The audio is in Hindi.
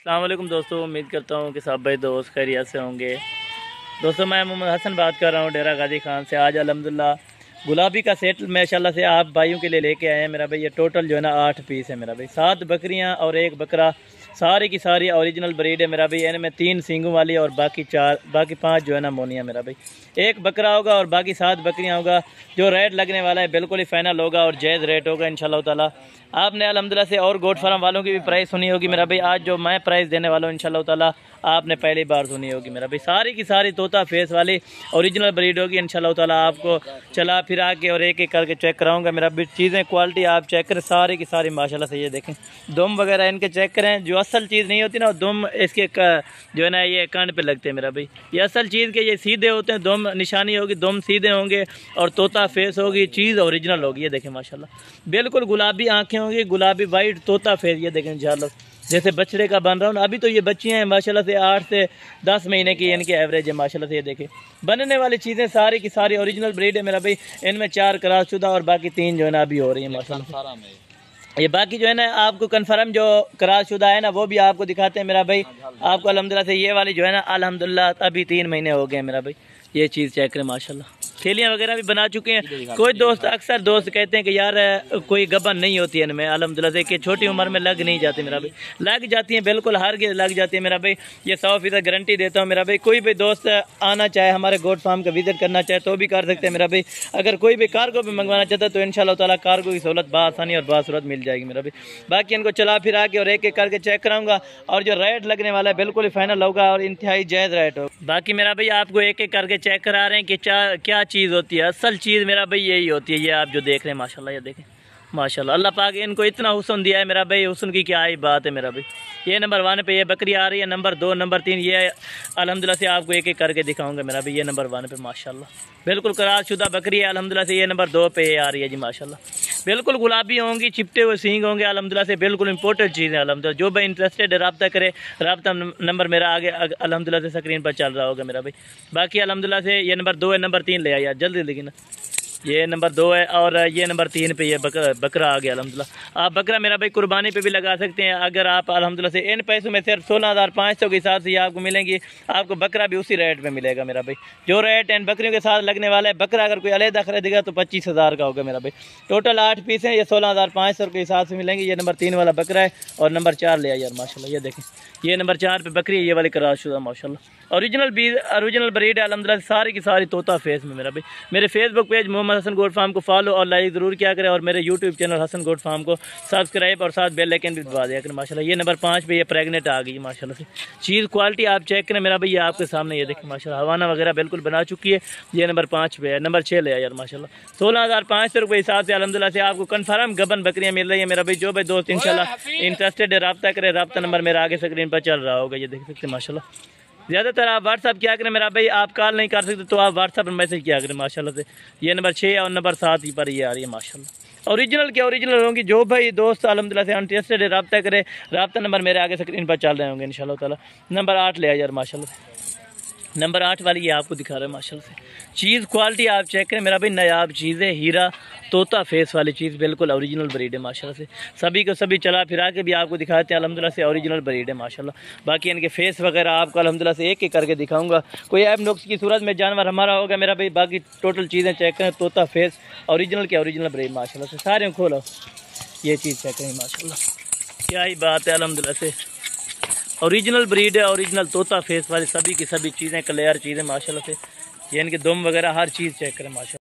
अस्सलाम वालेकुम दोस्तों, उम्मीद करता हूँ कि सब भाई दोस्त खैरियत से होंगे। दोस्तों मैं मोहम्मद हसन बात कर रहा हूँ डेरा गाजी खान से। आज अल्हम्दुलिल्लाह गुलाबी का सेट माशाल्लाह से आप भाइयों के लिए लेके आए हैं मेरा भाई। ये टोटल जो है ना 8 पीस है मेरा भाई। 7 बकरियाँ और एक बकरा, सारी की सारी ओरिजिनल ब्रीड है मेरा भाई। इनमें 3 सींगों वाली और बाकी 5 जो है ना मोनिया मेरा भाई। एक बकरा होगा और बाकी 7 बकरियाँ होगा। जो रेट लगने वाला है बिल्कुल ही फाइनल होगा और जायज़ रेट होगा इंशाल्लाह ताला। आपने अल्हम्दुलिल्लाह से और गोट फार्म वालों की भी प्राइस सुनी होगी मेरा भाई। आज जो मैं प्राइस देने वाला हूँ इंशाल्लाह ताला आपने पहली बार सुनी होगी मेरा भाई। सारी की सारी तोता फेस वाली ओरिजिनल ब्रीड होगी इंशाल्लाह ताला। आपको चला फिरा के और एक एक करके चेक कराऊंगा मेरा भाई। चीज़ें क्वालिटी आप चेक करें, सारी की सारी माशाल्लाह से। ये देखें दुम वगैरह इनके चेक करें। जो असल चीज़ नहीं होती ना, दुम इसके जो है ना ये कान पे लगते हैं मेरा भाई। ये असल चीज़ के ये सीधे होते हैं। दुम निशानी होगी, दुम सीधे होंगे और तोता फेस होगी, चीज़ ओरिजिनल होगी। ये देखें माशाल्लाह बिल्कुल गुलाबी आंखें होंगी, गुलाबी वाइट तोता फेस। ये देखें इंशाल्लाह जैसे बछड़े का बन रहा हूँ। अभी तो ये बच्चियाँ हैं माशाल्लाह से 8 से 10 महीने की इनकी एवरेज है माशाल्लाह से। ये देखें बनने वाली चीज़ें सारी की सारी ओरिजिनल ब्रीड है मेरा भाई। इनमें 4 क्रॉसशुदा और बाकी 3 जो है ना अभी हो रही है माशाल्लाह। ये बाकी जो है ना आपको कन्फर्म जो क्रॉसशुदा है ना वो भी आपको दिखाते हैं मेरा भाई। आपको अल्हम्दुलिल्लाह से ये वाली जो है ना अल्हम्दुलिल्लाह अभी 3 महीने हो गए मेरा भाई। ये चीज़ चेक करें माशाल्लाह। थैलियाँ वगैरह भी बना चुके हैं। कोई दोस्त अक्सर दोस्त कहते हैं कि यार कोई गबन नहीं होती है इनमें, अल्हम्दुलिल्लाह से कि छोटी उम्र में लग नहीं जाती मेरा भाई। लग जाती हैं बिल्कुल, हर के लग जाती है मेरा भाई। ये 100% गारंटी देता हूँ मेरा भाई। कोई भी दोस्त आना चाहे हमारे गोट फार्म का विजिट करना चाहे तो भी कर सकते हैं मेरा भाई। अगर कोई भी कार्गो भी मंगवाना चाहता है तो इंशाल्लाह ताला कार्गो की सहूलत बआसानी और बासूरत मिल जाएगी मेरा भाई। बाकी इनको चला फिरा के और एक एक करके चेक कराऊंगा और जो रेट लगने वाला है बिल्कुल ही फाइनल होगा और इंतहाई जायज़ रेट होगा। बाकी मेरा भाई आपको एक एक करके चेक करा रहे हैं कि क्या चीज़ होती है। असल चीज़ मेरा भाई यही होती है। ये आप जो देख रहे हैं माशाल्लाह, ये देखें माशाल्लाह। अल्लाह पाक इनको इतना हुस्न दिया है मेरा भाई, हुस्न की क्या ही बात है मेरा भाई। ये नंबर 1 पे ये बकरी आ रही है, नंबर 2 नंबर 3 ये अल्हम्दुलिल्लाह से आपको एक एक करके दिखाऊंगा मेरा भाई। ये नंबर 1 पे माशाल्लाह बिल्कुल क्रॉसशुदा बकरी है अल्हम्दुलिल्लाह से। ये नंबर 2 पे ये आ रही है जी माशाल्लाह। बिल्कुल गुलाबी होंगी, चिपटे हुए सींग होंगे अल्हम्दुलिल्लाह से। बिल्कुल इंपॉर्टेंट चीज़ है अल्हम्दुलिल्लाह। जो भाई इंटरेस्टेड है रब्ता करे, रब्ता नंबर मेरा आगे अल्हम्दुलिल्लाह से स्क्रीन पर चल रहा होगा मेरा भाई। बाकी अल्हम्दुलिल्लाह से ये नंबर 2 है, नंबर 3 ले आया जल्दी लेकिन। ये नंबर 2 है और ये नंबर 3 पे ये बकरा आ गया अल्हम्दुलिल्लाह। आप बकरा मेरा भाई कुर्बानी पे भी लगा सकते हैं। अगर आप अल्हम्दुलिल्लाह से इन पैसों में सिर्फ 16,500 के हिसाब से ये आपको मिलेंगी। आपको बकरा भी उसी रेट में मिलेगा मेरा भाई। जो रेट इन बकरियों के साथ लगने वाला है, बकरा अगर कोई अलहदा खरीदेगा तो 25,000 का होगा मेरा भाई। टोटल 8 पीस हैं, ये 16,500 के हिसाब से मिलेंगे। ये नंबर 3 वाला बकरा है और नंबर 4 ले आया यार माशाल्लाह। ये देखें ये नंबर 4 पे बकरी है, ये वाली क्रॉसशुदा माशाल्लाह। ओरिजिनल ब्रीड है अल्हम्दुलिल्लाह। सारी की सारी तोता फेस में मेरा भाई। मेरे Facebook page Mohammad Hasan goat farm को फॉलो और लाइक ज़रूर किया करें और मेरे YouTube channel Hasan goat farm को सब्सक्राइब और साथ बेल आइकन भी दबा दिया करें माशाल्लाह। ये नंबर 5 पे ये प्रेगनेंट आ गई माशाल्लाह से। चीज़ क्वालिटी आप चेक करें मेरा भाई, ये आपके सामने ये देखें माशाल्लाह। हवाना वगैरह बिल्कुल बना चुकी है। ये नंबर 5 पे है, नंबर 6 ले यार माशाल्लाह। 16,500 रुपये हिसाब से अल्हम्दुलिल्लाह से आपको कन्फर्म गबन बकरियाँ मिल रही है मेरा भाई। जो भाई दोस्त इंशाल्लाह इंटरेस्टेड है रब्ता करें। रब्ता नंबर मेरा आगे स्क्रीन पर चल रहा होगा, ये देख सकते हैं माशाल्लाह। ज़्यादातर आप व्हाट्सअप किया करें मेरा भाई। आप कॉल नहीं कर सकते तो आप व्हाट्सअप पर मैसेज किया करें माशाल्लाह से। ये नंबर 6 और नंबर 7 ही पर ये आ रही है माशाल्लाह। ओरिजिनल के ओरिजिनल होंगी। जो भाई दोस्त अल्हम्दुलिल्लाह से इंटरेस्टेड है रब्ता करे। रब्ता नंबर मेरे आगे स्क्रीन पर चल रहे होंगे इंशाल्लाह ताला। नंबर 8 ले आया यार माशाल्लाह से। नंबर 8 वाली ये आपको दिखा रहा है माशाल्लाह से। चीज़ क्वालिटी आप चेक करें मेरा भाई। नायाब चीज़ है, हीरा तोता फेस वाली चीज़ बिल्कुल ओरिजिनल ब्रीड है माशाल्लाह से। सभी को सभी चला फिरा के भी आपको दिखाते हैं अल्हम्दुलिल्लाह से। ओरिजिनल ब्रीड है माशाल्लाह। बाकी इनके फेस वगैरह आपको अल्हम्दुलिल्लाह से एक एक करके दिखाऊंगा। कोई ऐप नुक्स की सूरत में जानवर हमारा होगा मेरा भाई। बाकी टोटल चीज़ें चेक करें, तोता फेस ओरिजिनल के ओरिजिनल ब्रीड माशाल्लाह से। सारे खोलो ये चीज़ चेक करें माशाल्लाह। क्या ही बात है अल्हम्दुलिल्लाह से। ओरिजिनल ब्रीड है, ओरिजिनल तोता फेस वाली सभी की सभी चीज़ें क्लियर चीज़ें माशाल्लाह से। ये इनके दुम वगैरह हर चीज़ चेक करें माशाल्लाह।